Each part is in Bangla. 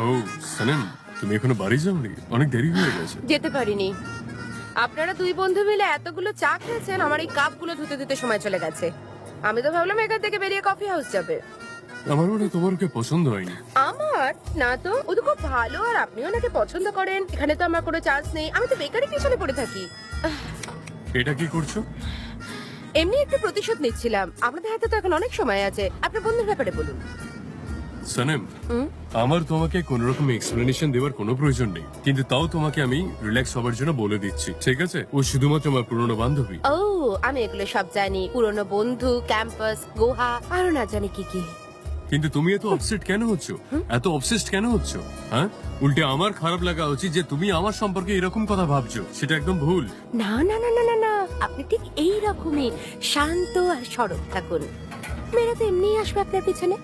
ও সানেম, তুমি এখনো বাড়ি যাওনি? অনেক দেরি হয়ে গেছে। যেতে পারিনি। আপনারা দুই বন্ধু মিলে এতগুলো চা খেয়েছেন, আমার এই কাপগুলো ধুতে ধুতে সময় চলে গেছে। আমি তো ভাবলাম এখান থেকে বেরিয়ে কফি হাউস যাবে। আমার মনে হয় তোমার ওকে পছন্দ হয়নি। আমার না তো, ও তো খুব ভালো, আর আপনি ওনাকে পছন্দ করেন। এখানে তো আমার কোনো চান্স নেই, আমি তো বেকারি পিছনে পড়ে থাকি। এটা কি করছো? এমনি একটু প্রতিশোধ নিচ্ছিলাম। আপনাদের হাতে তো এখন অনেক সময় আছে, আপনার বন্ধুর ব্যাপারে বলুন। সানেম, আমার তোমাকে কোন রকম এক্সপ্লেনেশন দেওয়ার কোনো প্রয়োজন নেই, কিন্তু তাও তোমাকে আমি রিল্যাক্স হওয়ার জন্য বলে দিচ্ছি, ঠিক আছে? ও শুধুমাত্র আমার পুরনো বান্ধবী। ও, আমি এগুলো সব জানি, পুরনো বন্ধু, ক্যাম্পাস, গুহা, আরো না জানি কি কি। কিন্তু তুমি এত অবসেসড কেন হচ্ছ? এত অবসেসড কেন হচ্ছ? হ্যাঁ, উল্টে আমার খারাপ লাগা উচিত যে তুমি আমার সম্পর্কে এরকম কথা ভাবছো। সেটা একদম ভুল। না না না না না না, আপনি ঠিক এই রকমই শান্ত আর সরল থাকুন। মেয়েরা তো এমনিই আসবে আপনার পিছনে।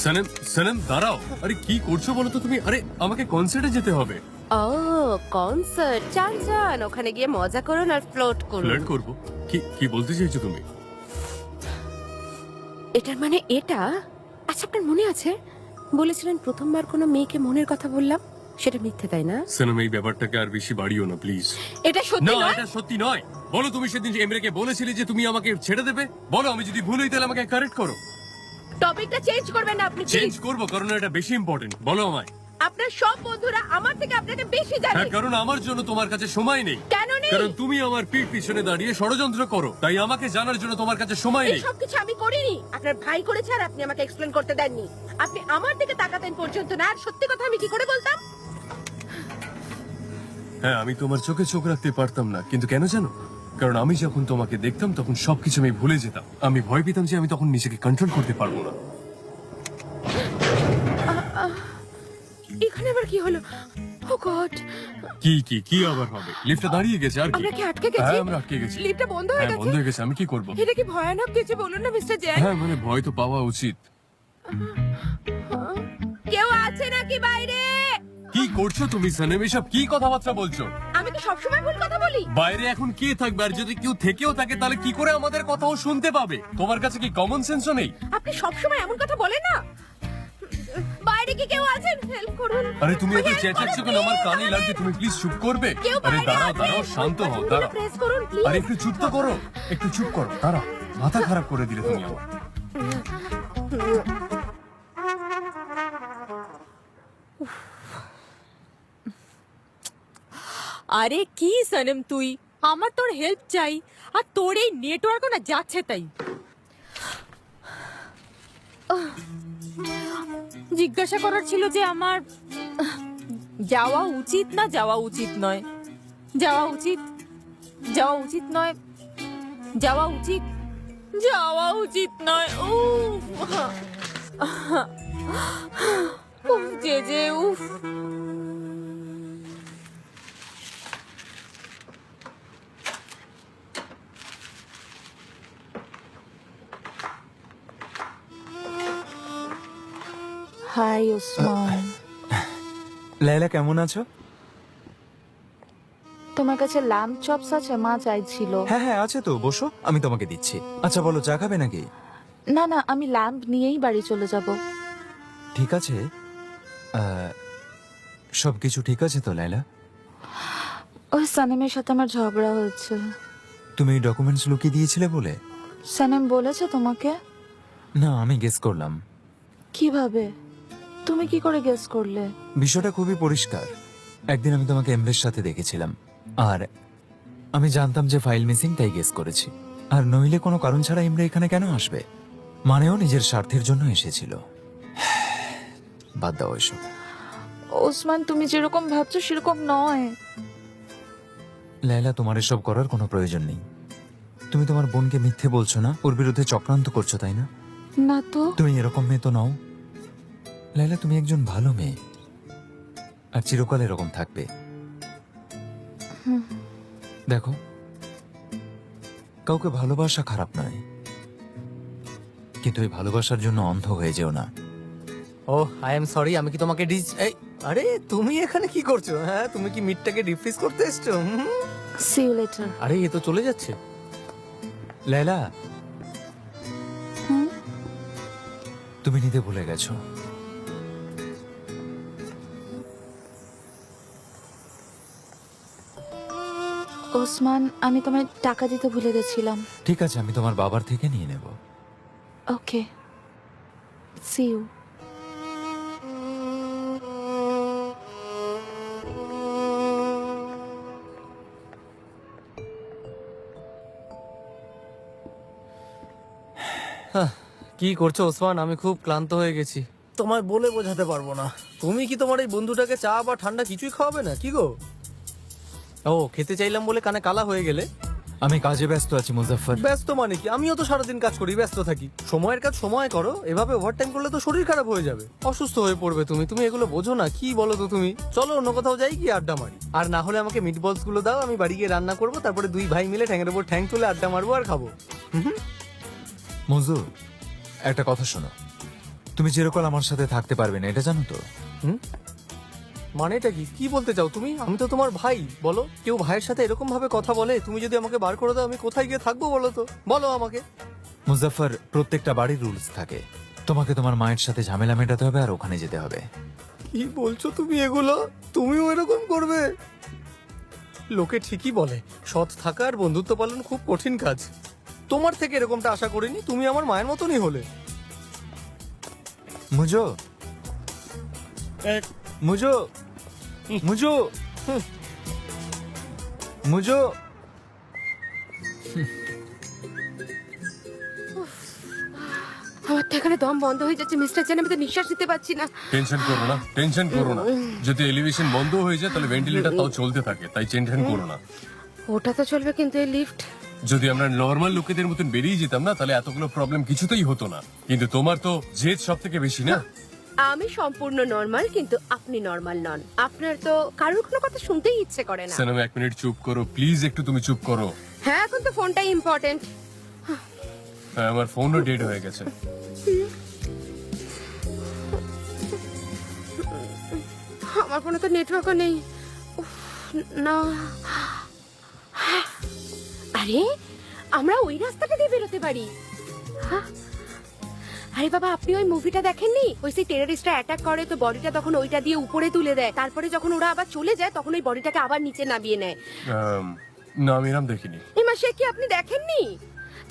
সানেম, সানেম দাঁড়াও। আরে কি করছো বলো তো তুমি? আরে আমাকে কনসার্টে যেতে হবে। ও কনসার্ট, চান চান, ওখানে গিয়ে মজা করুন আর ফ্লোট করুন। ফ্লার্ট করবো? কি কি বলতে চাইছো তুমি? এটার মানে এটা? আচ্ছা, আপনার মনে আছে বলেছিলেন প্রথমবার কোনো মেয়েকে মনের কথা বললাম, সেটা মিথ্যে, তাই না? সানেম, এই ব্যাপারটাকে আর বেশি বাড়িও না প্লিজ। এটা সত্যি না, নয়? এটা সত্যি নয়। বলো, তুমি সেদিন এমরেকে বলেছিলে যে তুমি আমাকে ছেড়ে দেবে। বলো, আমি যদি ভুল হই তাহলে আমাকে কারেক্ট করো। টপিকটা চেঞ্জ করবেন না আপনি, চেঞ্জ প্লিজ। করবো কারণ এটা বেশি ইম্পর্টেন্ট। বলো আমায়। আপনার সব বন্ধুরা আমার থেকে আপনাকে বেশি জানে। হ্যাঁ, কারণ আমার জন্য তোমার কাছে সময় নেই। কেন নেই? কারণ তুমি আমার পিঠ পিছনে দাঁড়িয়ে ষড়যন্ত্র করো, তাই আমাকে জানার জন্য তোমার কাছে সময় এই নেই। সব কিছু আমি করিনি, আপনার ভাই করেছে, আর আপনি আমাকে এক্সপ্লেন করতে দেননি। আপনি আমার দিকে তাকাতেন পর্যন্ত না, আর সত্যি কথা আমি কি করে বলতাম? হ্যাঁ, আমি তোমার চোখে চোখ রাখতে পারতাম না, কিন্তু কেন জানো? কারণ আমি যখন তোমাকে দেখতাম তখন সবকিছু আমি ভুলে যেতাম। আমি ভয় পেতাম যে আমি তখন নিজেকে কন্ট্রোল করতে পারবো না। এখানে আবার কি হলো? ও গড, কি কি কি আবার হবে? লিফটটা দাঁড়িয়ে গেছে আর কি? আমরা কি আটকে গেছি? হ্যাঁ, আমরা আটকে গেছি। লিফটটা বন্ধ হয়ে হ্যাঁ, গেছে? বন্ধ হয়ে গেছে। আমি কি করব? এটা কি ভয়ানক কিছু, বলুন না মিস্টার জেন। হ্যাঁ, মানে ভয় তো পাওয়া উচিত। কেউ আছে নাকি বাইরে? কি করছো তুমি সানেম? এসব কি কথাবার্তা বলছো? আমি কি সবসময় ভুল কথা বলি? বাইরে এখন কে থাকবে? আর যদি কেউ থেকেও থাকে তাহলে কি করে আমাদের কথাও শুনতে পাবে? তোমার কাছে কি কমন সেন্সও নেই? আপনি সবসময় এমন কথা বলেন না। বাইরে কি কেউ আছেন? হেল্প করুন। আরে তুমি এত Help চেঁচাচ্ছ করুন, কেন? আমার please, কানে লাগছে। তুমি প্লিজ চুপ করবে? কেউ আরে বাইরে দাঁড়াও আছে? দাঁড়াও, শান্ত হও, বাটনগুলো দাঁড়াও। প্রেস করুন, please। আরে একটু চুপ তো করো, একটু চুপ করো, দাঁড়াও। মাথা খারাপ করে দিলে তুমি আমার। আরে কি সনম তুই, আমার তোর হেল্প চাই, আর তোর এই নেটওয়ার্ক না যাচ্ছে তাই। জিজ্ঞাসা করার ছিল যে আমার যাওয়া উচিত না যাওয়া উচিত নয়, যাওয়া উচিত, যাওয়া উচিত নয়, যাওয়া উচিত, যাওয়া উচিত নয়। উফ উফ যে উফ। হাই ওসমান, লায়লা কেমন আছো? তোমার কাছে ল্যাম্প চপস আছে? মা চাইছিল। হ্যাঁ হ্যাঁ আছে তো, বসো, আমি তোমাকে দিচ্ছি। আচ্ছা বলো, চা খাবে নাকি? না না, আমি ল্যাম্প নিয়েই বাড়ি চলে যাব। ঠিক আছে। সবকিছু ঠিক আছে তো লায়লা? ওই সানেমের সাথে আমার ঝগড়া হয়েছে। তুমি ডকুমেন্টস লুকিয়ে দিয়েছিলে বলে? সানেম বলেছে তোমাকে? না, আমি গেস করলাম। কিভাবে? তুমি কি করে গেস করলে? বিষয়টা খুবই পরিষ্কার। একদিন আমি তোমাকে এমরের সাথে দেখেছিলাম, আর আমি জানতাম যে ফাইল মিসিং, তাই গেস করেছি। আর নইলে কোনো কারণ ছাড়া ইমরে এখানে কেন আসবে? মানেও নিজের স্বার্থের জন্য এসেছিল। বাদ দাও এসব। ওসমান, তুমি যেরকম ভাবছো সেরকম নয়। লায়লা, তোমার এসব করার কোনো প্রয়োজন নেই। তুমি তোমার বোনকে মিথ্যে বলছো না, ওর বিরুদ্ধে চক্রান্ত করছো, তাই না? না তো। তুমি এরকম মেয়ে তো নও লায়লা, তুমি একজন ভালো মেয়ে, আর চিরকাল এরকম থাকবে। দেখো, কাউকে ভালোবাসা খারাপ নয়, কিন্তু এই ভালোবাসার জন্য অন্ধ হয়ে যেও না। ও আই এম সরি, আমি কি তোমাকে আরে তুমি এখানে কি করছো? হ্যাঁ, তুমি কি মিটটাকে ডিফ্রিজ করতে এসছো? See you later. আরে এ তো চলে যাচ্ছে। লায়লা, তুমি নিতে ভুলে গেছো। ওসমান, আমি তোমায় টাকা দিতে ভুলে গেছিলাম। ঠিক আছে, আমি তোমার বাবার থেকে নিয়ে নেব। ওকে, সি ইউ। কি করছো ওসমান? আমি খুব ক্লান্ত হয়ে গেছি, তোমায় বলে বোঝাতে পারবো না। তুমি কি তোমার এই বন্ধুটাকে চা বা ঠান্ডা কিছুই খাওয়াবে না কি গো? ও, খেতে চাইলাম বলে কানে কালা হয়ে গেলে? আমি কাজে ব্যস্ত আছি মুজাফফর। ব্যস্ত মানে কি? আমিও তো সারাদিন কাজ করি, ব্যস্ত থাকি। সময়ের কাজ সময় করো, এভাবে ওভারটাইম করলে তো শরীর খারাপ হয়ে যাবে, অসুস্থ হয়ে পড়বে তুমি। তুমি এগুলো বোঝো না, কি বলো তো তুমি? চলো অন্য কোথাও যাই, গিয়ে আড্ডা মারি। আর না হলে আমাকে মিট বলস গুলো দাও, আমি বাড়ি গিয়ে রান্না করবো, তারপরে দুই ভাই মিলে ঠ্যাংয়ের উপর ঠ্যাং তুলে আড্ডা মারবো আর খাবো। মজু, একটা কথা শোনো, তুমি চিরকাল আমার সাথে থাকতে পারবে না, এটা জানো তো? মানেটা কি? কি বলতে চাও তুমি? আমি তো তোমার ভাই। বলো, কেউ ভাইয়ের সাথে এরকম ভাবে কথা বলে? তুমি যদি আমাকে বার করে দাও, আমি কোথায় গিয়ে থাকবো বলো তো? বলো আমাকে। মুজাফফর, প্রত্যেকটা বাড়ির রুলস থাকে। তোমাকে তোমার মায়ের সাথে ঝামেলা মেটাতে হবে আর ওখানে যেতে হবে। কি বলছো তুমি এগুলো? তুমিও এরকম করবে? লোকে ঠিকই বলে সৎ থাকা আর বন্ধুত্ব পালন খুব কঠিন কাজ। তোমার থেকে এরকমটা আশা করিনি। তুমি আমার মায়ের মতনই হলে। মুজো, মুজো, মুজো, মুজো। আমার তো এখানে দম বন্ধ হয়ে যাচ্ছে মিস্টার চেন, আমি তো নিঃশ্বাস নিতে পারছি না। টেনশন করো না, টেনশন করো না। যদি এলিভেশন বন্ধ হয়ে যায় তাহলে ভেন্টিলেটর তাও চলতে থাকে, তাই টেনশন করো না। ওটা তো চলবে, কিন্তু এই লিফট। যদি আমরা নর্মাল লোকেদের মতন বেরিয়ে যেতাম না, তাহলে এতগুলো প্রবলেম কিছুতেই হতো না। কিন্তু তোমার তো জেদ সব থেকে বেশি না। আমি সম্পূর্ণ নর্মাল, কিন্তু আপনি নর্মাল নন। আপনার তো কারোর কোনো কথা শুনতেই ইচ্ছে করে না। সানাম, 1 মিনিট চুপ করো প্লিজ, একটু তুমি চুপ করো। হ্যাঁ, এখন তো ফোনটাই ইম্পর্টেন্ট। হ্যাঁ, আমার ফোনও ডেড হয়ে গেছে। আমার ফোনে তো নেটওয়ার্কও নেই। উফ, না। আরে, আমরা ওই রাস্তাটা দিয়ে বেরোতে পারি। হ্যাঁ? আরে বাবা, আপনি ওই মুভিটা দেখেননি? ওই সেই টেররিস্টরা অ্যাটাক করে, তো বডিটা তখন ওইটা দিয়ে উপরে তুলে দেয়, তারপরে যখন ওরা আবার চলে যায় তখন ওই বডিটাকে আবার নিচে নামিয়ে নেয়। না, আমি এরম দেখিনি। এমা, সে কি আপনি দেখেননি?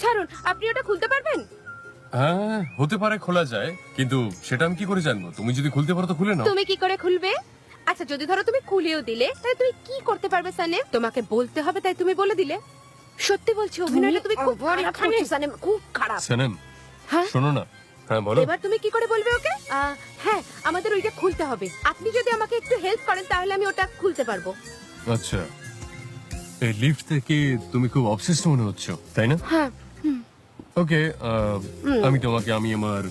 ছাড়ুন, আপনি ওটা খুলতে পারবেন? হ্যাঁ, হতে পারে খোলা যায়, কিন্তু সেটা আমি কি করে জানবো? তুমি যদি খুলতে পারো তো খুলে নাও। তুমি কি করে খুলবে? আচ্ছা, যদি ধরো তুমি খুলেও দিলে, তাহলে তুমি কি করতে পারবে সানে? তোমাকে বলতে হবে, তাই তুমি বলে দিলে। সত্যি বলছি, অভিনয়টা তুমি খুব খারাপ করছো সানে, খুব খারাপ। সানাম, হ্যাঁ? শোনো না। হ্যাঁ, বলো। এবার তুমি কি করে বলবে ওকে? হ্যাঁ, আমাদের ওইটা খুলতে হবে। আপনি যদি আমাকে একটু হেল্প করেন তাহলে আমি ওটা খুলতে পারবো। আচ্ছা, এই লিফট থেকে তুমি খুব অবসেসড মনে হচ্ছে, তাই না? হ্যাঁ। ওকে, আমি আমার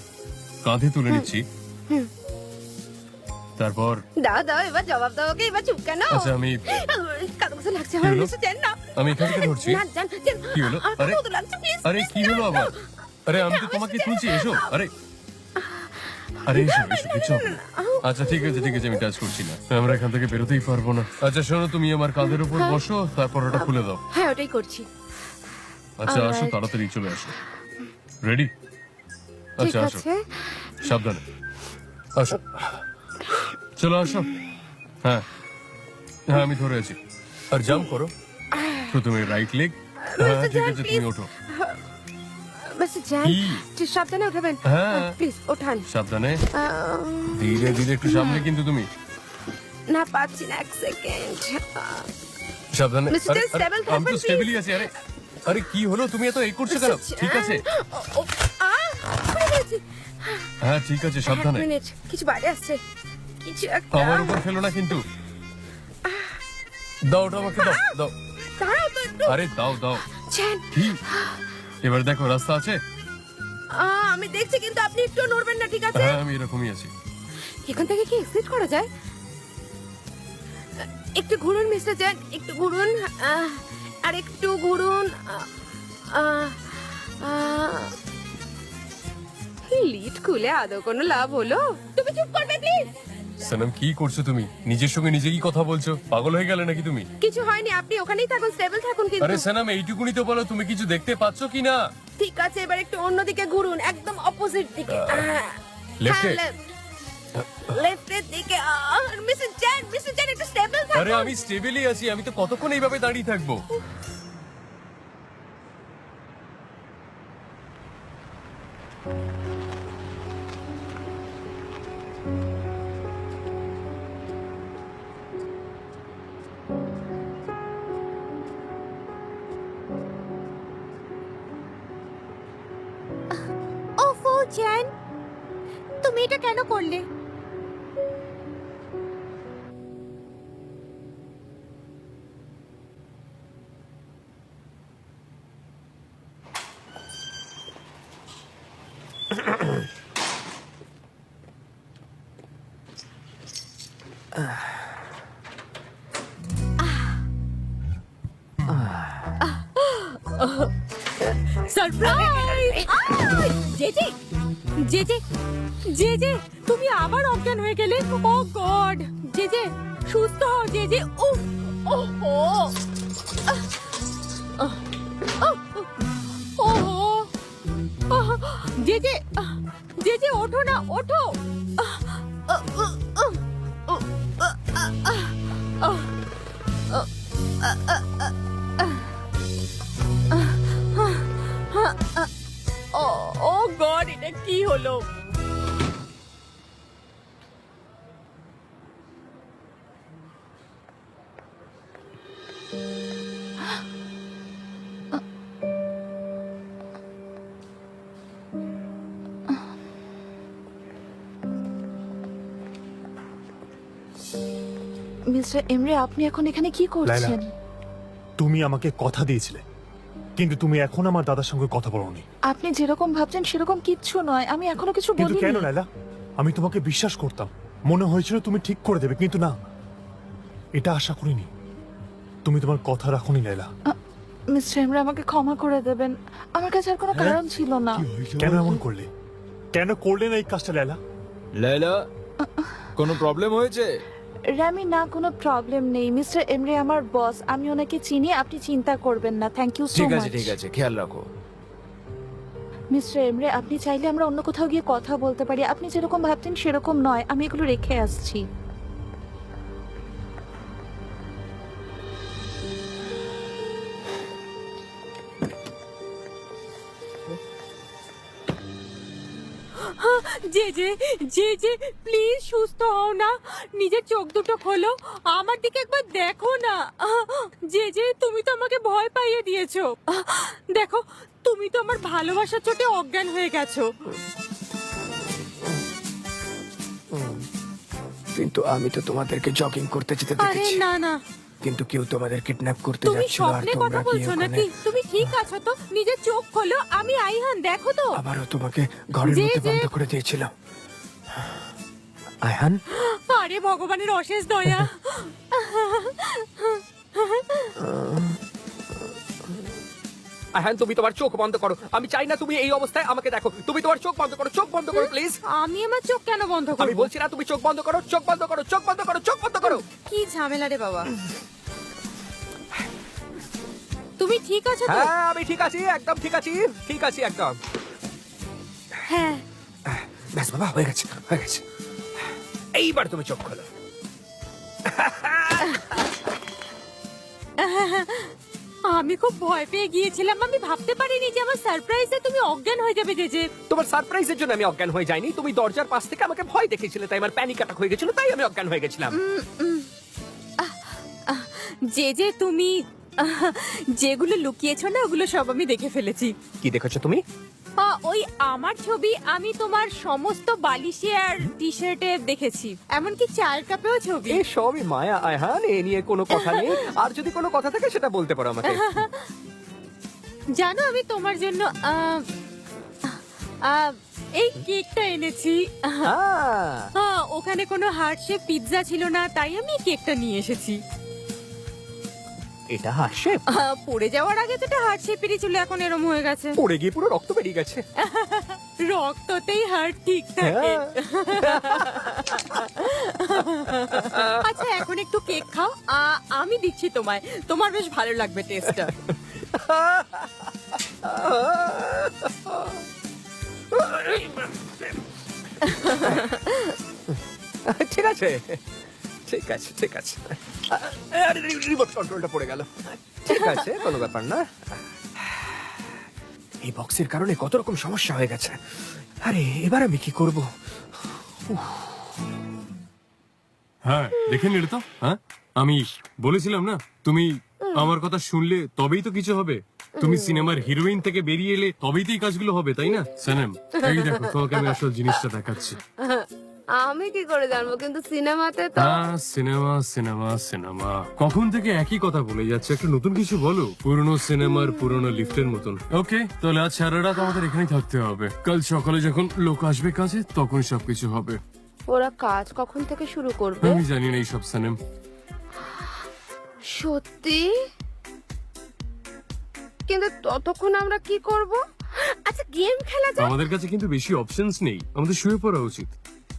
কাঁধে তুলে নিচ্ছি। তারপর দাও দাও, এবার জবাব দাও ওকে। এবার চুপ কেন? আচ্ছা, আমি কাদা কাদা লাগছে আমার, হলো? মিস্টার চেন না। আমি এখান থেকে ধরছি। না, জান জান। কি হলো? আরে, কাদা লাগছে, প্লিজ। আরে কি হলো আবার? আরে আমি তো তোমাকে তুলছি, এসো। আরে আরে এসো এসো, কিছু হবে না। আচ্ছা ঠিক আছে ঠিক আছে, আমি টাচ করছি না। আমরা এখান থেকে বেরোতেই পারবো না। আচ্ছা শোনো, তুমি আমার কাঁধের উপর বসো, তারপর ওটা খুলে দাও। হ্যাঁ, ওটাই করছি। আচ্ছা আসো, Alright. তাড়াতাড়ি চলে আসো। রেডি? ঠিক আচ্ছা আসো, আছে। সাবধানে আসো। চলো আসো। হ্যাঁ হ্যাঁ, আমি ধরে আছি। আর জাম্প করো। প্রথমে রাইট লেগ। হ্যাঁ ঠিক আছে, তুমি ওঠো। মিস্টার চেন, কি? একটু সাবধানে উঠাবেন। হ্যাঁ। প্লিজ ওঠান। সাবধানে, ধীরে ধীরে, একটু সামনে কিন্তু তুমি। না, পাচ্ছি না, এক সেকেন্ড। সাবধানে। Mr. আরে, আরে, Stable আমি তো থাকবেন, স্টেবলই আছি। আরে আরে কি হলো? তুমি এত এই করছো কেন? ঠিক আছে। হ্যাঁ ঠিক আছে, সাবধানে। মিনিট, কিছু বাইরে আসছে, কিছু একটা। আমার উপর ফেলো না কিন্তু। দাও, ওটা আমাকে দাও, দাও। দাঁড়াও তো একটু। আরে দাও দাও। চেন, কি? এবার দেখো, রাস্তা আছে। আমি দেখছি, কিন্তু আপনি একটু নড়বেন না, ঠিক আছে? হ্যাঁ, আমি এরকমই আছি। এখান থেকে কি এক্সিট করা যায়? একটু ঘুরুন মিস্টার চেন, একটু ঘুরুন। আর একটু ঘুরুন। লিড খুলে আদৌ কোনো লাভ হলো? তুমি চুপ করবে প্লিজ। সানাম, কি করছো তুমি? নিজের সঙ্গে নিজেই কথা বলছো? পাগল হয়ে গেলে নাকি তুমি? কিছু হয়নি, আপনি ওখানেই থাকুন, স্টেবল থাকুন। কিন্তু আরে সানাম, এইটুকুনি তো বলো, তুমি কিছু দেখতে পাচ্ছ কি না? ঠিক আছে, এবার একটু অন্যদিকে ঘুরুন, একদম অপোজিট দিকে। লেফটে? লেফটের দিকে। মিস্টার চেন একটু স্টেবল আরে আমি স্টেবলই আছি, আমি তো কতক্ষণ এইভাবে দাঁড়িয়ে থাকবো? ওফো জ্যান, তুমি এটা কেন করলে? সারপ্রাইজ! জেজে, জেজে, জেজে, তুমি আবার অজ্ঞান হয়ে গেলে। ও গড! জেজে, সুস্থ হও জেজে। উফ, ওহো, ওহো, জেজে, জেজে, ওঠো না, ওঠো। ও গড, এটা কি হলো? মিস্টার এমরে, আপনি এখন এখানে কি করছেন? তুমি আমাকে কথা দিয়েছিলে, কিন্তু তুমি এখন আমার দাদার সঙ্গে কথা বলোনি। আপনি যেরকম ভাবছেন সেরকম কিচ্ছু নয়, আমি এখনো কিছু কিন্তু বলিনি। কেন লাইলা? আমি তোমাকে বিশ্বাস করতাম, মনে হয়েছিল তুমি ঠিক করে দেবে, কিন্তু না, এটা আশা করিনি। তুমি তোমার কথা রাখোনি লাইলা। মিস্টার এমরে, আমাকে ক্ষমা করে দেবেন, আমার কাছে আর কোনো কারণ ছিল না। কেন এমন করলে? কেন করলে না এই কাজটা লাইলা? লাইলা, কোনো প্রবলেম হয়েছে? র্যামি, না কোনো প্রবলেম নেই। মিস্টার এমরে আমার বস, আমি ওনাকে চিনি, আপনি চিন্তা করবেন না। থ্যাংক ইউ সো ঠিক মাচ। আছে, ঠিক আছে, খেয়াল রাখো। মিস্টার এমরে, আপনি চাইলে আমরা অন্য কোথাও গিয়ে কথা বলতে পারি। আপনি যেরকম ভাবছেন সেরকম নয়, আমি এগুলো রেখে আসছি। জেজে, জেজে, প্লিজ সুস্থ হও না। নিজের চোখ দুটো খোলো, আমার দিকে একবার দেখো না। জেজে, তুমি তো আমাকে ভয় পাইয়ে দিয়েছো। দেখো, তুমি তো আমার ভালোবাসার চোটে অজ্ঞান হয়ে গেছো। কিন্তু আমি তো তোমাদেরকে জগিং করতে যেতে আরে দেখেছি, না না, কিন্তু কেউ তোমাদের কিডন্যাপ করতে তুমি যাচ্ছিল, আর স্বপ্নে কথা তোমরা কি বলছো ওখানে? নাকি? তুমি ঠিক আছো তো? নিজের চোখ খোলো, আমি আইহান, দেখো তো। আবারও তোমাকে ঘরের যে, মধ্যে যে। বন্ধ করে দিয়েছিলাম। আয়হান, আরে ভগবানের অশেষ দয়া। আয়হান, তুমি তোমার চোখ বন্ধ করো। আমি চাই না তুমি এই অবস্থায় আমাকে দেখো। তুমি তোমার চোখ বন্ধ করো, চোখ বন্ধ করো প্লিজ। আমি আমার চোখ কেন বন্ধ আমি করব? বলছি না তুমি চোখ বন্ধ করো, চোখ বন্ধ করো, চোখ বন্ধ করো, চোখ বন্ধ করো। কি ঝামেলা রে বাবা। তুমি ঠিক আছো তো? হ্যাঁ, আমি ঠিক আছি, একদম ঠিক আছি, ঠিক আছি একদম। হ্যাঁ। ব্যাস বাবা, হয়ে গেছে, হয়ে গেছে। এইবার তুমি চোখ খোলো। আমি খুব ভয় পেয়ে গিয়েছিলাম, আমি ভাবতে পারিনি যে আমার সারপ্রাইজে তুমি অজ্ঞান হয়ে যাবে জেজে। তোমার সারপ্রাইজের জন্য আমি অজ্ঞান হয়ে যাইনি। তুমি দরজার পাশ থেকে আমাকে ভয় দেখিয়েছিলে, তাই আমার প্যানিক অ্যাটাক হয়ে গেছিল, তাই আমি অজ্ঞান হয়ে গেছিলাম। জেজে, তুমি যেগুলো লুকিয়েছো না, ওগুলো সব আমি দেখে ফেলেছি। কি দেখেছো তুমি? ওই আমার ছবি আমি তোমার সমস্ত বালিশে আর টি শার্টে দেখেছি, এমনকি চায়ের কাপেও ছবি। এ সবই মায়া আয়হান, এ নিয়ে কোনো কথা নেই। আর যদি কোনো কথা থাকে সেটা বলতে পারো আমাকে। জানো, আমি তোমার জন্য এই কেকটা এনেছি। ওখানে কোনো হার্ট শেপ পিৎজা ছিল না, তাই আমি এই কেকটা নিয়ে এসেছি। এটা হার্ট শেপ? পড়ে যাওয়ার আগে তো এটা হার্ট শেপেরই ছিল, এখন এরম হয়ে গেছে। পড়ে গিয়ে পুরো রক্ত বেরিয়ে গেছে। রক্ততেই হার্ট ঠিক থাকে। আচ্ছা, এখন একটু কেক খাও, আমি দিচ্ছি তোমায়, তোমার বেশ ভালো লাগবে টেস্টটা। ঠিক আছে, ঠিক আছে, ঠিক আছে। আরে রিমোট কন্ট্রোলটা পড়ে গেল। ঠিক আছে, কোনো ব্যাপার না। এই বক্সের কারণে কত রকম সমস্যা হয়ে গেছে। আরে এবার আমি কি করব? হ্যাঁ দেখে নিলে তো। হ্যাঁ আমি বলেছিলাম না, তুমি আমার কথা শুনলে তবেই তো কিছু হবে। তুমি সিনেমার হিরোইন থেকে বেরিয়ে এলে তবেই তো এই কাজগুলো হবে, তাই না? সানেম, এই দেখো তোমাকে আমি আসল জিনিসটা দেখাচ্ছি। আমি কি করে জানবো, কিন্তু সিনেমাতে তো হ্যাঁ সিনেমা সিনেমা সিনেমা কখন থেকে একই কথা বলে যাচ্ছে, একটু নতুন কিছু বলো। পুরনো সিনেমার পুরনো লিফটের মতন। ওকে, তাহলে আজ সারা রাত আমাদের এখানেই থাকতে হবে। কাল সকালে যখন লোক আসবে কাজে তখন সবকিছু হবে। ওরা কাজ কখন থেকে শুরু করবে? আমি জানি না এইসব সানেম। সত্যি? কিন্তু ততক্ষণ আমরা কি করব? আচ্ছা গেম খেলা যায়? আমাদের কাছে কিন্তু বেশি অপশনস নেই, আমাদের শুয়ে পড়া উচিত।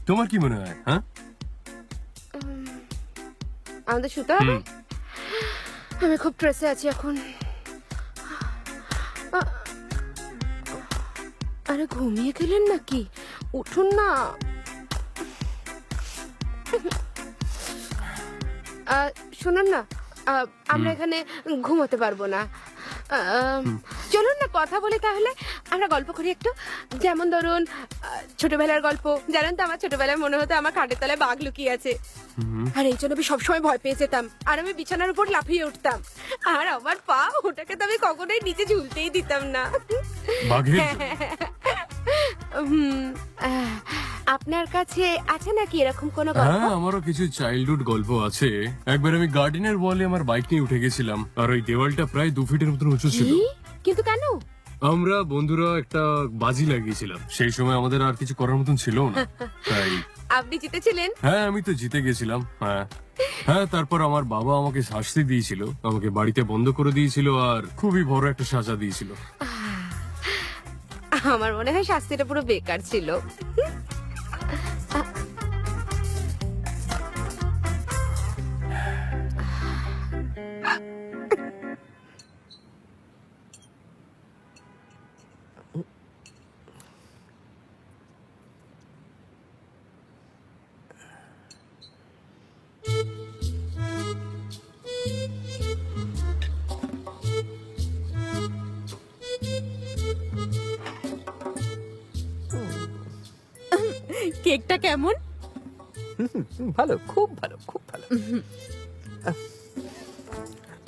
তোমার কি মনে হয়? হ্যাঁ আমাদের শুতে হবে? আমি খুব স্ট্রেসে আছি এখন। আরে ঘুমিয়ে গেলেন নাকি? উঠুন না। শুনুন না, আমরা এখানে ঘুমোতে পারবো না। চলুন না কথা বলি তাহলে, আমরা গল্প করি একটু। যেমন ধরুন ছোটবেলার গল্প। জানেন তো আমার ছোটবেলায় মনে হতো আমার খাটের তলায় বাঘ লুকিয়ে আছে, আর এই জন্য আমি সবসময় ভয় পেয়ে যেতাম, আর আমি বিছানার উপর লাফিয়ে উঠতাম, আর আমার পা ওটাকে তো আমি কখনোই নিচে ঝুলতেই দিতাম না। বাঘের আপনার কাছে আছে নাকি এরকম কোনো গল্প? হ্যাঁ আমারও কিছু চাইল্ডহুড গল্প আছে। একবার আমি গার্ডেনের ওয়ালে আমার বাইক নিয়ে উঠে গেছিলাম, আর ওই দেওয়ালটা প্রায় 2 ফিটের মতন উঁচু ছিল। কি? কিন্তু কেন? আমরা বন্ধুরা একটা বাজি লাগিয়েছিলাম, সেই সময় আমাদের আর কিছু করার মতন ছিল না, তাই আপনি জিতেছিলেন? হ্যাঁ আমি তো জিতে গেছিলাম। হ্যাঁ হ্যাঁ, তারপর আমার বাবা আমাকে শাস্তি দিয়েছিল, আমাকে বাড়িতে বন্ধ করে দিয়েছিল, আর খুবই বড় একটা সাজা দিয়েছিল। আমার মনে হয় শাস্তিটা পুরো বেকার ছিল। কেকটা কেমন? ভালো, খুব ভালো, খুব ভালো।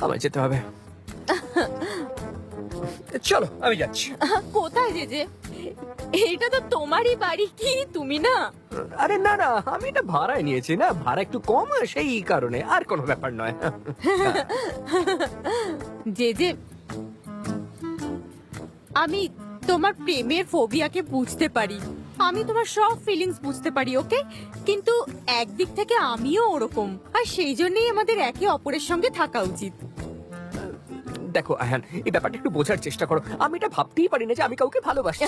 আমায় যেতে হবে। চলো আমি যাচ্ছি। কোথায় যে এটা তো তোমারই বাড়ি, কি তুমি না? আরে না না, আমি এটা ভাড়ায় নিয়েছি না, ভাড়া একটু কম সেই কারণে, আর কোনো ব্যাপার নয়। যে আমি তোমার প্রেমের ফোবিয়াকে বুঝতে পারি, আমি তোমার সব ফিলিংস বুঝতে পারি, ওকে? কিন্তু একদিক থেকে আমিও ওরকম, আর সেই জন্যই আমাদের একে অপরের সঙ্গে থাকা উচিত। দেখো আয়ান, এই ব্যাপারটা একটু বোঝার চেষ্টা করো। আমি এটা ভাবতেই পারি না যে আমি কাউকে ভালোবাসি।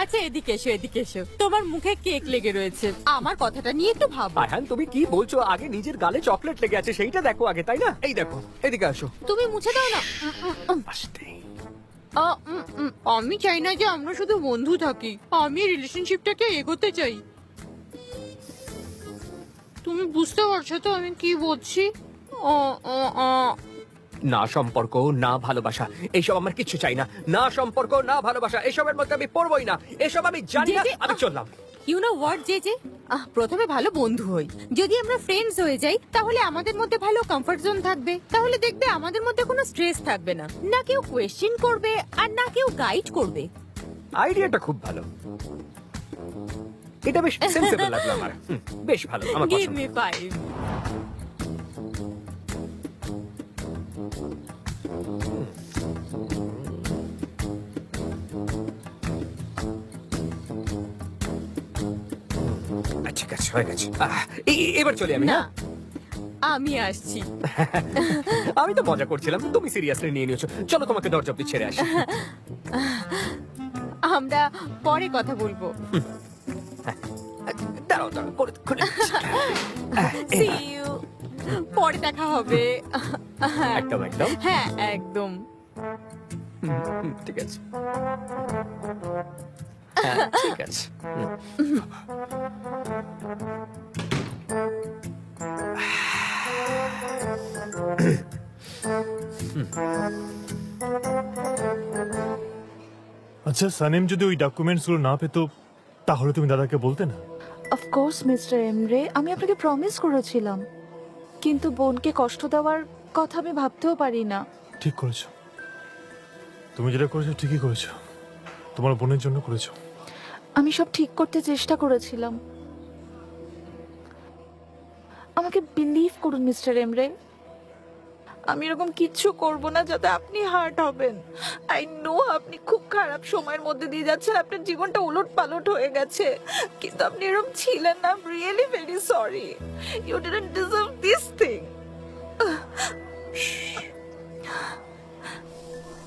আচ্ছা এদিকে এসো, এদিকে এসো। তোমার মুখে কেক লেগে রয়েছে, আমার কথাটা নিয়ে একটু ভাবো। আয়ান তুমি কি বলছো? আগে নিজের গালে চকলেট লেগে আছে সেইটা দেখো আগে, তাই না? এই দেখো, এদিকে আসো। তুমি মুছে দাও না। আস্তে। আমি চাই না যে আমরা শুধু বন্ধু থাকি, আমি রিলেশনশিপটাকে এগোতে চাই। তুমি বুঝতে পারছো তো আমি কি বলছি? না সম্পর্ক, না ভালোবাসা, এইসব আমার কিচ্ছু চাই না। না সম্পর্ক, না ভালোবাসা, এসবের মধ্যে আমি পড়বই না। এসব আমি জানি না, আমি চললাম। ইউ নো হোয়াট যে প্রথমে ভালো বন্ধু হই, যদি আমরা ফ্রেন্ডস হয়ে যাই তাহলে আমাদের মধ্যে ভালো কমফর্ট জোন থাকবে, তাহলে দেখবে আমাদের মধ্যে কোনো স্ট্রেস থাকবে না, না কেউ কোয়েশ্চেন করবে আর না কেউ গাইড করবে। আইডিয়াটা খুব ভালো, এটা বেশ সেন্সেবল লাগলো আমার। বেশ ভালো, আমার গিভ পছন্দ। মি 5। ঠিক আছে, হয়ে গেছে। এবার চলে আমি। না, না, আমি আসছি। আমি তো মজা করছিলাম, তুমি সিরিয়াসলি নিয়ে নিয়েছো। চলো তোমাকে দরজা অব্দি ছেড়ে আসি। আমরা পরে কথা বলবো। দাঁড়াও দাঁড়াও, খুলে দিচ্ছি। See you. পরে দেখা হবে। একদম একদম। হ্যাঁ একদম। ঠিক আছে। হ্যাঁ, ঠিক আছে। আচ্ছা সানেম যদি ওই ডকুমেন্টস গুলো না পেতো তাহলে তুমি দাদাকে বলতে না? অফকোর্স মিস্টার এমরে, আমি আপনাকে প্রমিস করেছিলাম, কিন্তু বোনকে কষ্ট দেওয়ার কথা আমি ভাবতেও পারি না। ঠিক করেছো, তুমি যেটা করেছো ঠিকই করেছো, তোমার বোনের জন্য করেছো। আমি সব ঠিক করতে চেষ্টা করেছিলাম। আমাকে বিলিভ করুন মিস্টার এমরে, আমি এরকম কিচ্ছু করব না যাতে আপনি হার্ট হবেন। আই নো আপনি খুব খারাপ সময়ের মধ্যে দিয়ে যাচ্ছেন, আপনার জীবনটা উলট পালট হয়ে গেছে, কিন্তু আপনি এরকম ছিলেন না। Really very sorry, you didn't deserve this thing.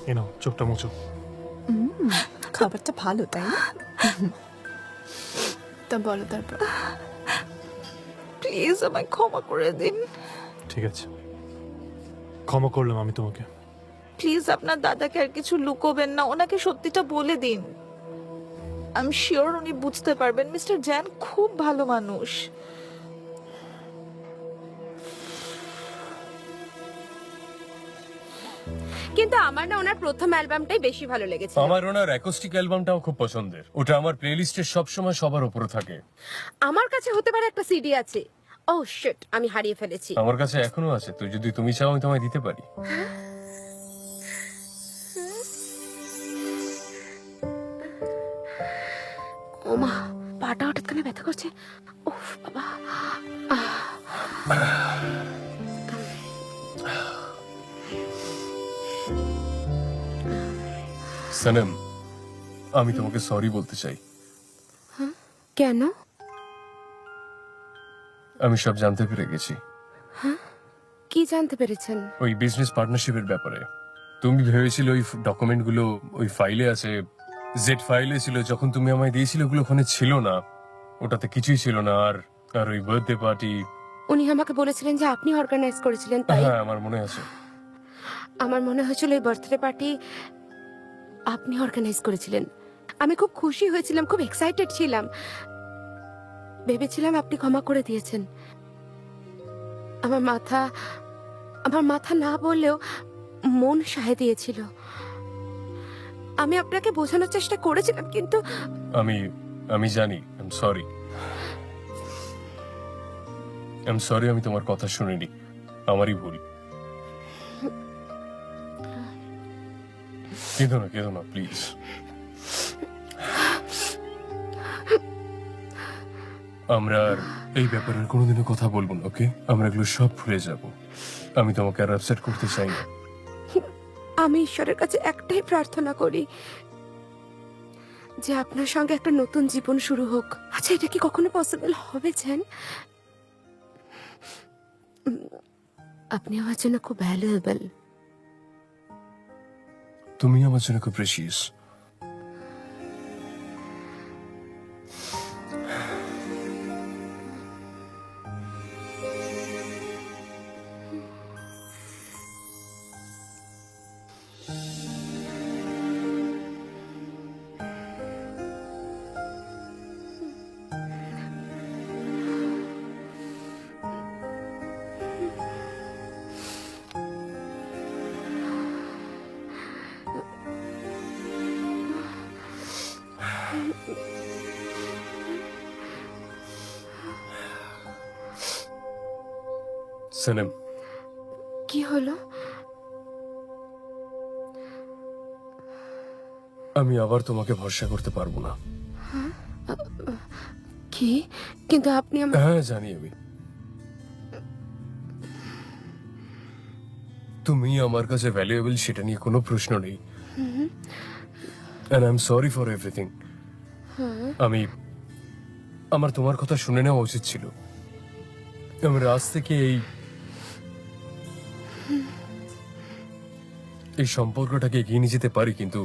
এ নাও চোখটা মুছো। খাবারটা ভালো তাই না? তা বলো তারপর। প্লিজ আমায় ক্ষমা করে দিন। ঠিক আছে, ক্ষমা করলাম আমি তোমাকে। প্লিজ আপনার দাদাকে আর কিছু লুকোবেন না, ওনাকে সত্যিটা বলে দিন। আমি শিওর উনি বুঝতে পারবেন। মিস্টার জ্যান খুব ভালো মানুষ। কিন্তু আমার না ওনার প্রথম অ্যালবামটাই বেশি ভালো লেগেছে। আমার ওনার অ্যাকোস্টিক অ্যালবামটাও খুব পছন্দের, ওটা আমার প্লেলিস্টে সবসময় সবার উপরে থাকে। আমার কাছে হতে পারে একটা সিডি আছে। ও শিট, আমি হারিয়ে ফেলেছি। আমার কাছে এখনো আছে, তো যদি তুমি চাও আমি তোমায় দিতে পারি। ওমা, পাটা হঠাৎ করে ব্যথা করছে। উফ বাবা। সনম, আমি তোমাকে সরি বলতে চাই। কেন? আমি সব জানতে পেরে গেছি। কি জানতে পেরেছেন? ওই বিজনেস পার্টনারশিপের ব্যাপারে তুমি ভেবেছিলে ওই ডকুমেন্টগুলো ওই ফাইলে আছে, জেড ফাইলে ছিল। যখন তুমি আমায় দিয়েছিলে ওগুলো ওখানে ছিল না, ওটাতে কিছুই ছিল না। আর আর ওই বার্থডে পার্টি, উনি আমাকে বলেছিলেন যে আপনি অর্গানাইজ করেছিলেন, তাই? হ্যাঁ আমার মনে আছে। আমার মনে হয়েছিল এই বার্থডে পার্টি আপনি অর্গানাইজ করেছিলেন। আমি খুব খুশি হয়েছিলাম, খুব এক্সাইটেড ছিলাম। ভেবেছিলাম আপনি ক্ষমা করে দিয়েছেন। আমার মাথা না বললেও মন সায় দিয়েছিল। আমি আপনাকে বোঝানোর চেষ্টা করেছিলাম, কিন্তু আমি জানি। আই এম সরি, আমি তোমার কথা শুনিনি, আমারই ভুল। কেঁদো না প্লিজ। আমরা আর এই ব্যাপারে কোনোদিনও কথা বলবো না, ওকে? আমরা এগুলো সব ভুলে যাব। আমি তোমাকে আর আপসেট করতে চাই না। আমি ঈশ্বরের কাছে একটাই প্রার্থনা করি যে আপনার সঙ্গে একটা নতুন জীবন শুরু হোক। আচ্ছা, এটা কি কখনো পসিবল হবে জান? আপনি আমার জন্য খুব ভ্যালুয়েবল। তুমি আমার জন্য খুব প্রেশিয়াস। সনম, কি হলো? আমি আবার তোমাকে ভরসা করতে পারবো না। কি? কিন্তু আপনি হ্যাঁ জানি আমি। তুমি আমার কাছে ভ্যালুয়েবল, সেটা নিয়ে কোনো প্রশ্ন নেই। And I'm sorry for everything. আমার তোমার কথা শুনে নেওয়া উচিত ছিল। আমি আজ থেকে এই সম্পর্কটাকে এগিয়ে নিয়ে যেতে পারি, কিন্তু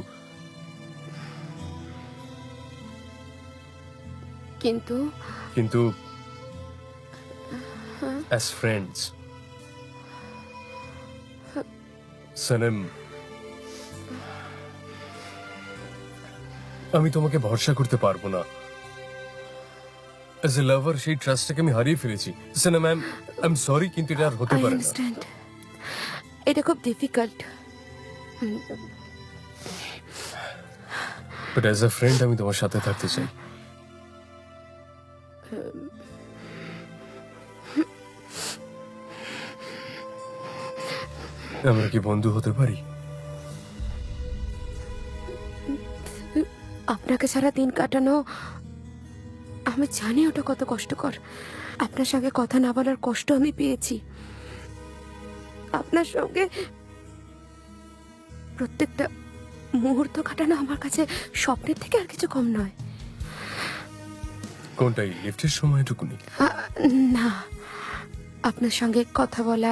as friends, সনম, আমি তোমাকে ভরসা করতে পারবো না। As a lover, সেই ট্রাস্টটাকে আমি হারিয়ে ফেলেছি। সনম, I'm sorry, কিন্তু এটা আর হতে পারে না। এটা খুব difficult. But as a friend আমি তোমার সাথে থাকতে চাই। আমরা কি বন্ধু হতে পারি? আপনাকে সারা দিন কাটানো, আমি জানি ওটা কত কষ্টকর। আপনার সঙ্গে কথা না বলার কষ্ট আমি পেয়েছি। আপনার সঙ্গে প্রত্যেকটা মুহূর্ত কাটানো আমার কাছে স্বপ্নের থেকে আর কিছু কম নয়। কোনটাই লিফটের সময়টুকুনি? না, আপনার সঙ্গে কথা বলা,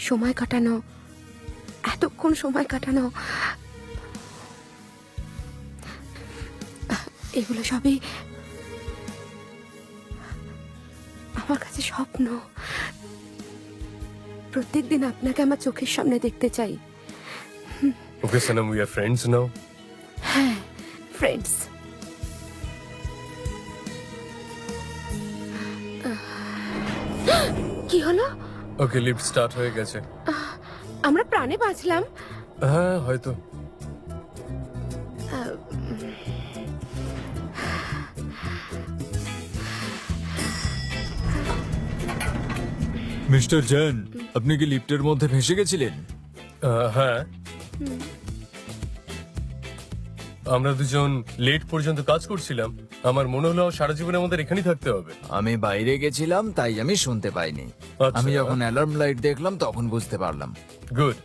সময় কাটানো, এতক্ষণ সময় কাটানো, এগুলো সবই আমার কাছে স্বপ্ন। প্রত্যেকদিন আপনাকে আমার চোখের সামনে দেখতে চাই। Okay Sanam, we are friends now. হ্যাঁ, ফ্রেন্ডস। কি হলো? ওকে, লিফট স্টার্ট হয়ে গেছে। আমরা প্রাণে বাঁচলাম। হ্যাঁ হয়তো। মিস্টার জেন, আপনি কি লিফটের মধ্যে ভেসে গেছিলেন? হ্যাঁ, আমরা দুজন লেট পর্যন্ত কাজ করছিলাম। আমার মনে হলো সারা জীবন আমাদের এখানেই থাকতে হবে। আমি বাইরে গেছিলাম, তাই আমি শুনতে পাইনি। আচ্ছা। আমি যখন অ্যালার্ম লাইট দেখলাম তখন বুঝতে পারলাম। Good,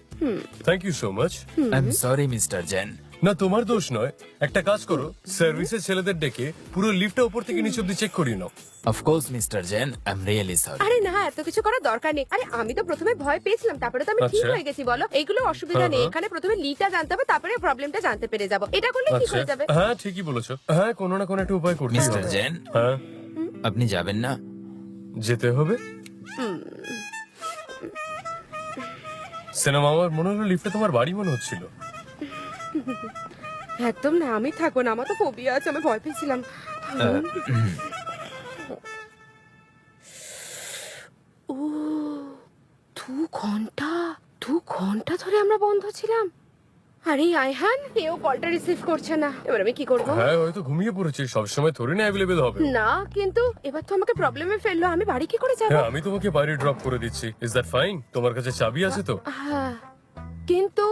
thank you so much. I am sorry mister Jain. না, তোমার দোষ নয়। একটা কাজ করো, সার্ভিসের ছেলেদের ডেকে পুরো লিফটটা উপর থেকে নিচে অব্দি চেক করিয়ে নাও। অফকোর্স মিস্টার জেন, আই এম রিয়েলি সরি। আরে না, এত কিছু করার দরকার নেই। আরে আমি তো প্রথমে ভয় পেয়েছিলাম, তারপরে তো আমি ঠিক আচ্ছা। হয়ে গেছি। বলো, এইগুলো অসুবিধা নেই। এখানে প্রথমে লিটা জানতে হবে, তারপরে প্রবলেমটা জানতে পেরে যাবো। এটা করলে ঠিক আচ্ছা, হয়ে যাবে। হ্যাঁ ঠিকই বলেছো। হ্যাঁ, কোনো না কোনো একটা উপায় করতে মিস্টার হবে। জেন, হ্যাঁ, আপনি যাবেন না? যেতে হবে। সিনেমা, আমার মনে হলো লিফটে তোমার বাড়ি মনে হচ্ছিল। একদম না, আমি থাকবো না। আমার তো ফোবিয়া আছে, আমি ভয় পেয়েছিলাম। ও, 2 ঘন্টা ধরে আমরা বন্ধ ছিলাম। আরে আয়হান, কেউ কলটা রিসিভ করছে না। এবার আমি কি করবো? হ্যাঁ, হয়তো ঘুমিয়ে পড়েছে। সবসময় থোড়ি না অ্যাভেলেবেল হবে। না, কিন্তু এবার তো আমাকে প্রবলেমে ফেললো। আমি বাড়ি কি করে যাবো? হ্যাঁ, আমি তোমাকে বাইরে ড্রপ করে দিচ্ছি। Is that fine? তোমার কাছে চাবি আছে তো? হ্যাঁ, কিন্তু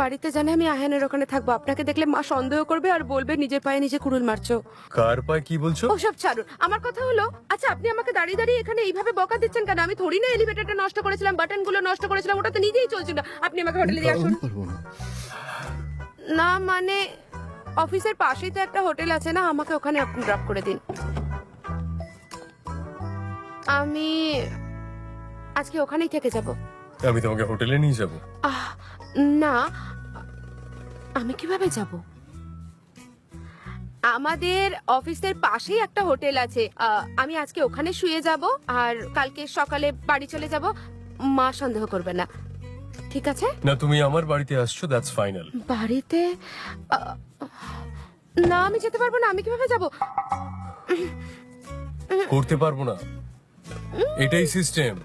বাড়িতে জানে আমি আয়হানের ওখানে থাকবো। আপনাকে দেখলে মা সন্দেহ করবে আর বলবে নিজের পায়ে নিজে কুড়ুল মারছো। কার পায় কি বলছো? ওসব ছাড়ুন, আমার কথা হলো, আচ্ছা আপনি আমাকে দাঁড়িয়ে দাঁড়িয়ে এখানে এইভাবে বকা দিচ্ছেন কেন? আমি থোড়ি না এলিভেটরটা নষ্ট করেছিলাম, বাটন গুলো নষ্ট করেছিলাম, ওটা তো নিজেই চলছিল। আপনি আমাকে হোটেলে দিয়ে আসুন। না মানে, অফিসের পাশেই তো একটা হোটেল আছে না, আমাকে ওখানে আপনি ড্রপ করে দিন। আমি আজকে ওখানেই থেকে যাব। আমি তোমাকে হোটেলে নিয়ে যাব। না, আমি কিভাবে যাব? আমাদের অফিসের পাশেই একটা হোটেল আছে। আমি আজকে ওখানে শুয়ে যাব আর কালকে সকালে বাড়ি চলে যাব। মা সন্দেহ করবে না, ঠিক আছে? না, তুমি আমার বাড়িতে আসছো, দ্যাটস ফাইনাল। বাড়িতে? না, আমি যেতে পারবো না। আমি কিভাবে যাব? করতে পারবো না, এটাই সিস্টেম।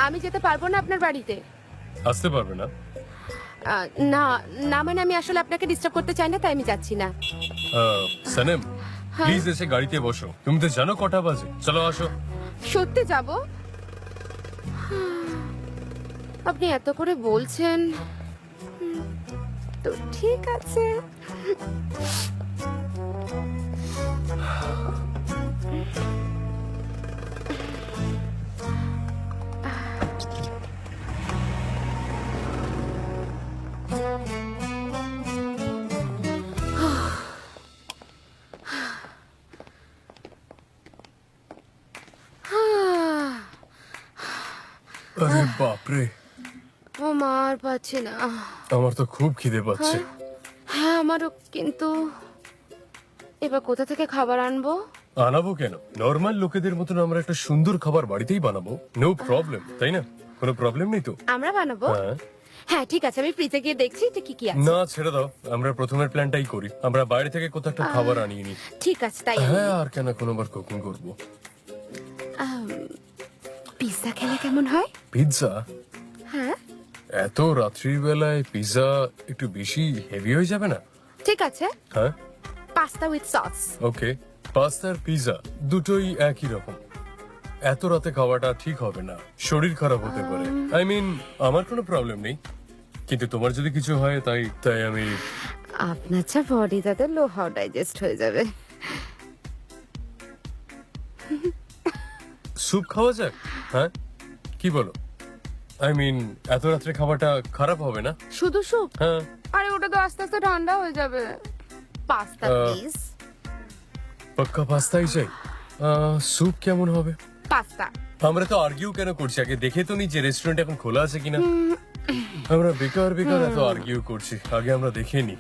আমি যেতে পারবো না আপনার বাড়িতে। আসতে পারবে না? না না, মানে আমি আসলে আপনাকে ডিস্টার্ব করতে চাই না, তাই আমি যাচ্ছি না। সনম, প্লিজ এসে গাড়িতে বসো। তুমি তো জানো কটা বাজে। চলো আসো। সত্যি যাব? আপনি এত করে বলছেন তো ঠিক আছে। আরে বাপরে, ও মার পাচ্ছি না। আমার তো খুব খিদে পাচ্ছে। হ্যাঁ আমারও, কিন্তু এবার কোথা থেকে খাবার আনবো? আনাবো কেন? নর্মাল লোকেদের মতন আমরা একটা সুন্দর খাবার বাড়িতেই বানাবো। নো প্রবলেম, তাই না? কোনো প্রবলেম নেই তো? আমরা বানাবো? হ্যাঁ। হ্যাঁ ঠিক আছে, আমি ফ্রিজে গিয়ে দেখছি যে কি কি আছে। না, ছেড়ে দাও। আমরা প্রথমের প্ল্যানটাই করি। আমরা বাইরে থেকে কোথাও একটা খাবার আনিয়ে নিই। ঠিক আছে, তাই হ্যাঁ, আর কেন কোনোবার কুকিং করবো। পিৎজা খেলে কেমন হয়? পিৎজা? হ্যাঁ, এত রাত্রির বেলায় পিৎজা একটু বেশি হেভি হয়ে যাবে না? ঠিক আছে, হ্যাঁ, pasta with sauce. Okay. Pasta আর পিৎজা দুটোই একই রকম। এত রাতে খাওয়াটা ঠিক হবে না, শরীর খারাপ হতে পারে। আই মিন, আমার কোনো প্রবলেম নেই, কিন্তু তোমার যদি কিছু হয় তাই তাই আমি আপনার যা বডি তাতে লোহাও ডাইজেস্ট হয়ে যাবে। স্যুপ খাওয়া যাক? হ্যাঁ, কি বলো? আই মিন, এত রাত্রে খাওয়াটা খারাপ হবে না? শুধু স্যুপ? হ্যাঁ। আরে ওটা তো আস্তে আস্তে ঠান্ডা হয়ে যাবে। Pasta please. পাক্কা পাস্তাই চাই। স্যুপ কেমন হবে? পাস্তা। আমরা তো আর্গিউ কেন করছি? আগে দেখে তো নি যে রেস্টুরেন্ট এখন খোলা আছে কিনা। আমরা বেকার বেকার এত আর্গিউ করছি, আগে আমরা দেখে নি।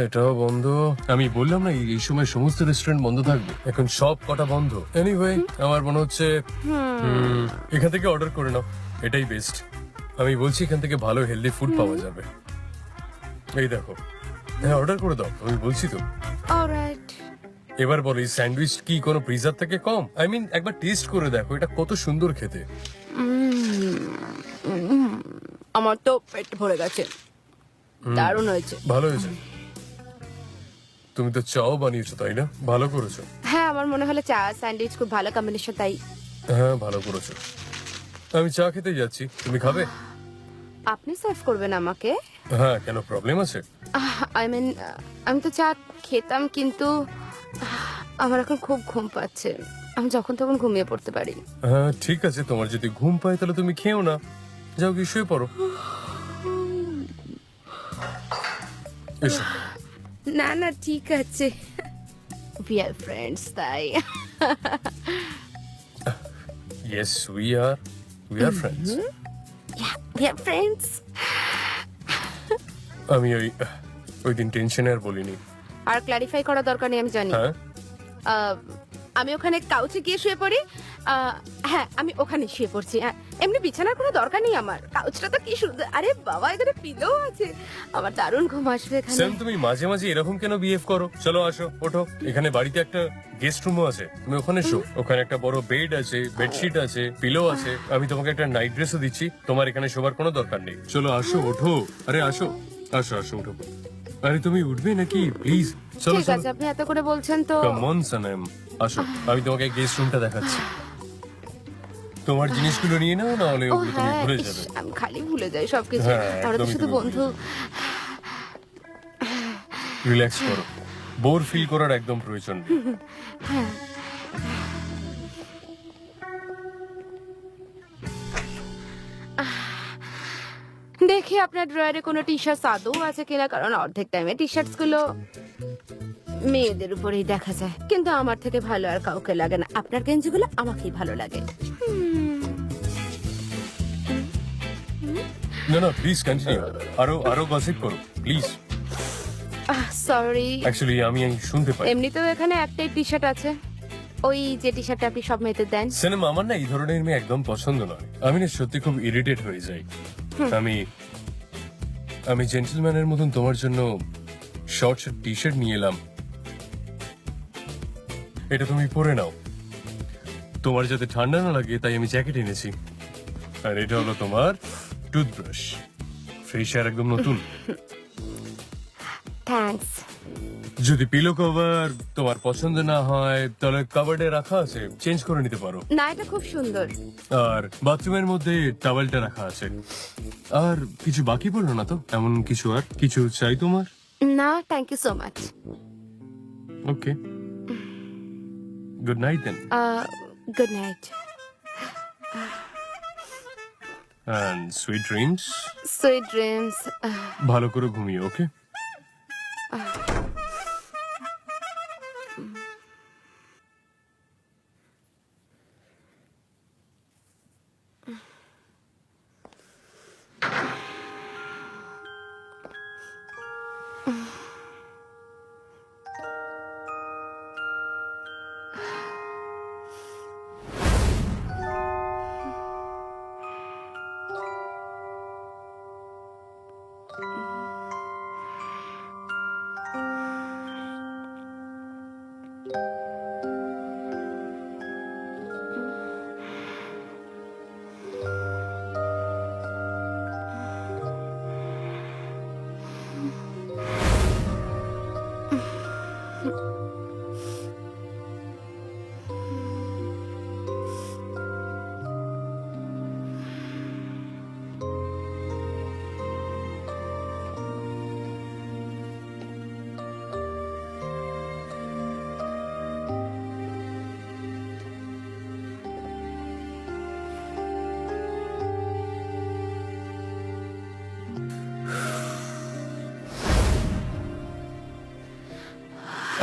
এটাও বন্ধ। আমি বললাম না এই সময় সমস্ত রেস্টুরেন্ট বন্ধ থাকবে, এখন সব কটা বন্ধ। এনিওয়ে, আমার মনে হচ্ছে এখান থেকে অর্ডার করে নাও, এটাই বেস্ট। আমি বলছি এখান থেকে ভালো হেলদি ফুড পাওয়া যাবে। এই দেখো, হ্যাঁ অর্ডার করে দাও, আমি বলছি তো। অলরাইট। এবার বলো, এই স্যান্ডউইচ কি কোনো পিৎজার থেকে কম? আই মিন, একবার টেস্ট করে দেখো, এটা কত সুন্দর খেতে। আমার তো পেট ভরে গেছে, দারুণ হয়েছে। ভালো হয়েছে। তুমি তো চাও বানিয়েছো তাই না? ভালো করেছো। হ্যাঁ, আমার মনে হলো চা স্যান্ডউইচ খুব ভালো কম্বিনেশন, তাই। হ্যাঁ, ভালো করেছো। আমি চা খেতে যাচ্ছি, তুমি খাবে? আপনি সার্ভ করবেন আমাকে? হ্যাঁ, কেন প্রবলেম আছে? আই মিন, আমি তো চা খেতাম, কিন্তু আমার এখন খুব ঘুম পাচ্ছে। আমি যখন তখন ঘুমিয়ে পড়তে পারি। হ্যাঁ ঠিক আছে, তোমার যদি ঘুম পায় তাহলে তুমি খেও না, যাও কি শুয়ে পড়ো। এসো। না না, ঠিক আছে, উই আর ফ্রেন্ডস, তাই। Yes, we are friends. We are friends. আমি ওই দিন টেনশনে আর বলিনি। আর ক্ল্যারিফাই করা দরকার নেই, আমি জানি। হ্যাঁ, আমি ওখানে কাউচে গিয়ে শুয়ে পড়ি। হ্যাঁ, আমি ওখানে শুয়ে পড়ছি। এমনি বিছানার কোনো দরকার নেই আমার। কাউচটা তো কি সুন্দর! আরে বাবা, এখানে পিলো আছে। আমার দারুণ ঘুম আসবে এখানে। স্যাম, তুমি মাঝে মাঝে এরকম কেন বিহেভ করো? চলো আসো, ওঠো। এখানে বাড়িতে একটা গেস্ট রুমও আছে, তুমি ওখানে শো। ওখানে একটা বড় বেড আছে, বেডশিট আছে, পিলো আছে। আমি তোমাকে একটা নাইট ড্রেসও দিচ্ছি, তোমার এখানে শোবার কোনো দরকার নেই। চলো আসো, ওঠো। আরে আসো আসো আসো, ওঠো। আরে তুমি উঠবে নাকি? প্লিজ চলো ঠিক চলো। আছে, আপনি এত করে বলছেন তো। কাম অন সানাম, আসো, আমি তোমাকে গেস্ট রুমটা দেখাচ্ছি। তোমার জিনিসগুলো নিয়ে নাও, না হলে ও ওগুলো তুমি হ্যাঁ, ভুলে ইস, যাবে। আমি খালি ভুলে যাই সবকিছু। হ্যাঁ, আমরা তো একদমই শুধু তুমি বন্ধু। রিল্যাক্স করো, বোর ফিল করার একদম প্রয়োজন নেই। দেখি আপনার ড্রয়ারে কোনো টি শার্ট আদৌ আছে কিনা, কারণ অর্ধেক টাইমে টি শার্টস গুলো মেয়েদের উপরেই দেখা যায়, কিন্তু আমার থেকে ভালো আর কাউকে লাগে না। আপনার গেঞ্জিগুলো আমাকেই ভালো লাগে। না না, প্লিজ কন্টিনিউ, আরো গসিপ করো প্লিজ। সরি, অ্যাকচুয়ালি আমি শুনতে পাই। এমনিতেও এখানে একটাই টি শার্ট আছে, ওই যে টি শার্টটা আপনি সব মেয়েদের দেন। সিনেমা আমার না এই ধরনের মেয়ে একদম পছন্দ নয়। আমি না সত্যি খুব ইরিটেট হয়ে যাই। আমি জেন্টলম্যানের মতন তোমার জন্য শর্টস টি শার্ট নিয়ে এলাম, এটা তুমি পরে নাও। তোমার যাতে ঠান্ডা না লাগে তাই আমি জ্যাকেট এনেছি। আর এটা হলো তোমার টুথব্রাশ, ফ্রেশ আর একদম নতুন। থ্যাঙ্কস। যদি পিলো কভার তোমার পছন্দ না হয় তাহলে কাভার্ডে রাখা আছে, চেঞ্জ করে নিতে পারো। না, এটা খুব সুন্দর। আর বাথরুমের মধ্যে টাওয়েলটা রাখা আছে। আর কিছু বাকি পড়লো না তো? এমন কিছু আর কিছু চাই তোমার? না, thank you so much. Okay, good night then. Good night. And sweet dreams. Sweet dreams. ভালো করে ঘুমিও, ওকে?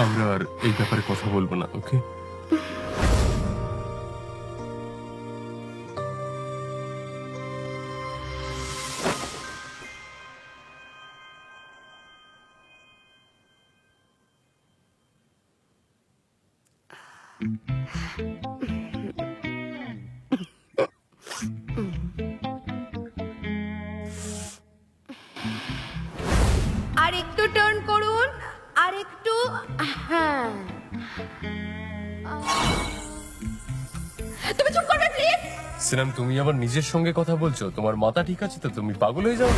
আমরা আর এই ব্যাপারে কথা বলবো না, ওকে? আর একটু টার্ন করুন, আর একটু, হ্যাঁ। তুমি চুপ করবে প্লিজ? সিনাম, তুমি আবার নিজের সঙ্গে কথা বলছো? তোমার মাথা ঠিক আছে তো? তুমি পাগল হয়ে যাও?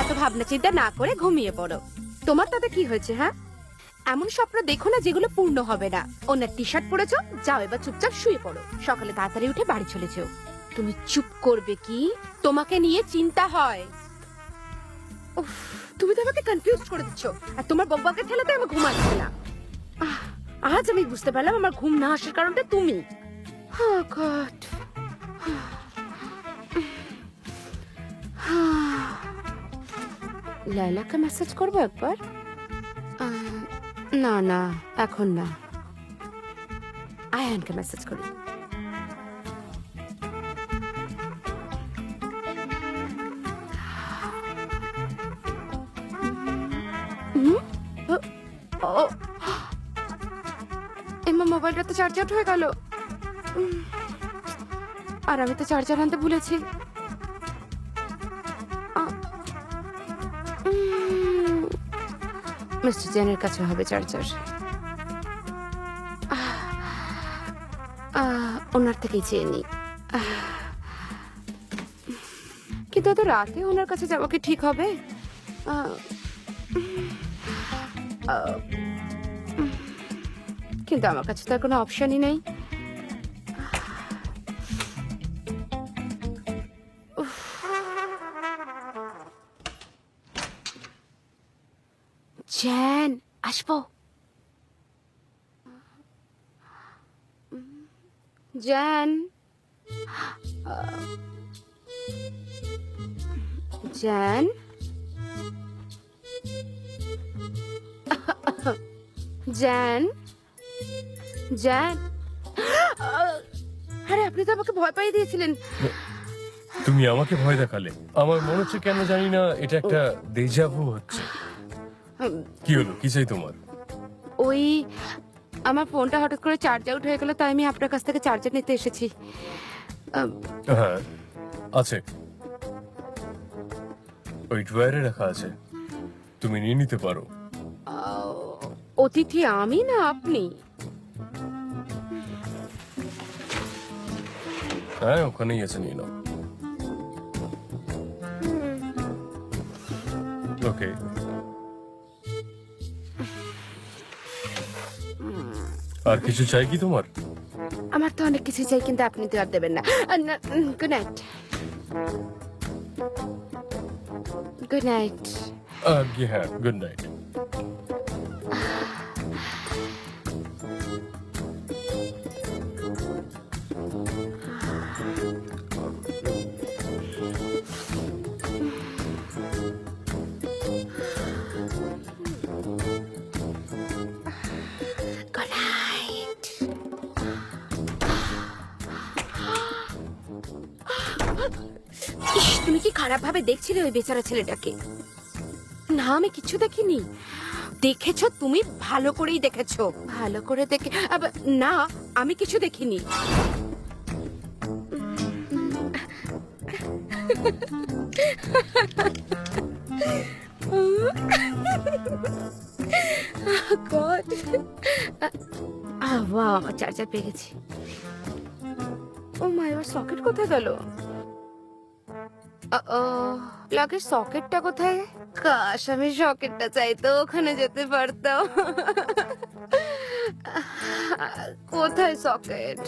এত ভাবনা চিন্তা না করে ঘুমিয়ে পড়ো। তোমার তাতে কি হয়েছে? হ্যাঁ, এমন স্বপ্ন দেখো না যেগুলো পূর্ণ হবে না। ওনার টি শার্ট পরেছো, যাও এবার চুপচাপ শুয়ে পড়ো, সকালে তাড়াতাড়ি উঠে বাড়ি চলে যেও। তুমি চুপ করবে কি? তোমাকে নিয়ে চিন্তা হয়। উফ, তুমি তো আমাকে কনফিউজ করে দিচ্ছ, আর তোমার বকবকে ঠেলাতে আমি ঘুমাচ্ছি না। আজ আমি বুঝতে পারলাম আমার ঘুম না আসার কারণটা তুমি। Oh God. লাইলাকে মেসেজ করবো একবার? না না, এখন না, আয়ানকে মেসেজ করি। এমা, মোবাইলটা তো চার্জ আউট হয়ে গেল, আর আমি তো চার্জার আনতে ভুলেছি। মিস্টার জেনের কাছে হবে চার্জার, ওনার থেকেই চেয়ে নি। কিন্তু এত রাতে ওনার কাছে যাবো কি ঠিক হবে? কিন্তু আমার কাছে তো আর কোনো অপশনই নেই। জ্যান, আসবো? Gen, Gen, Gen, Gen. আরে আপনি তো আমাকে ভয় পাইয়ে দিয়েছিলেন। তুমি আমাকে ভয় দেখালে। আমার মনে হচ্ছে কেন জানি না এটা একটা দেজাভু হচ্ছে। কি হলো? কি চাই তোমার? ওই আমার ফোনটা হঠাৎ করে চার্জ আউট হয়ে গেল, তাই আমি আপনার কাছ থেকে চার্জার নিতে এসেছি। হ্যাঁ, আছে, ওই ড্রয়ারে রাখা আছে, তুমি নিয়ে নিতে পারো। অতিথি আমি না আপনি? হ্যাঁ, ওখানেই আছে, নিয়ে নাও। ওকে। আর কিছু চাই কি তোমার? আমার তো অনেক কিছু চাই, কিন্তু আপনি তো আর দেবেন না। Good night. Good night. হ্যাঁ, গুড নাইট। তুমি কি খারাপ ভাবে দেখছিলে ওই বেচারা ছেলেটাকে? না, আমি কিছু দেখিনি। দেখেছো তুমি? ভালো করেই দেখেছো। ভালো করে দেখে না, আমি কিছু দেখিনি। God. আমার চার্জার পেয়ে গেছি। ও মা, এবার সকেট কোথায় গেল? প্লাগের সকেটটা কোথায়? কাশ আমি সকেটটা চাইতো ওখানে যেতে পারতাম। কোথায় সকেট?